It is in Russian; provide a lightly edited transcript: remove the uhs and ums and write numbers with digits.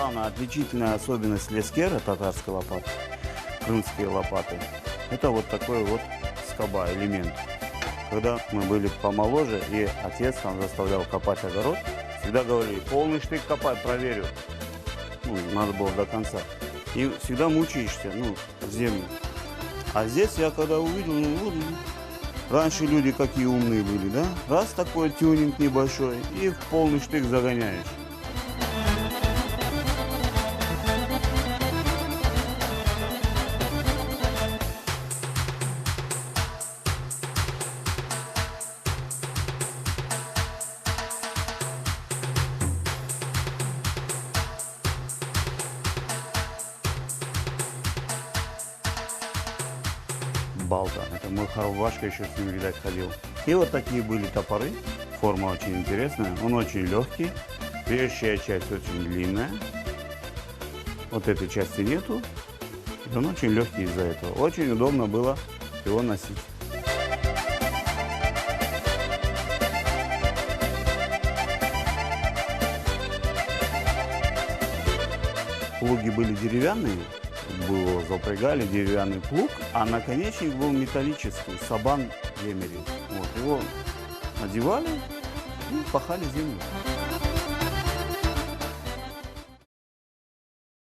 главная отличительная особенность лескера, татарской лопаты, крымские лопаты, это вот такой вот скоба, элемент. Когда мы были помоложе, и отец нам заставлял копать огород, всегда говорили: полный штык копай, проверю. Ну, надо было до конца. И всегда мучаешься, ну, в землю. А здесь я когда увидел, ну вот, раньше люди какие умные были, да? Раз такой тюнинг небольшой, и в полный штык загоняешь. Балка. Это мой Харвашка еще с ним, видать, ходил. И вот такие были топоры. Форма очень интересная. Он очень легкий. Режущая часть очень длинная. Вот этой части нету. И он очень легкий из-за этого. Очень удобно было его носить. Плуги были деревянные. Было запрягали деревянный плуг, а наконечник был металлический, сабан Емери. Вот, его надевали и пахали землю.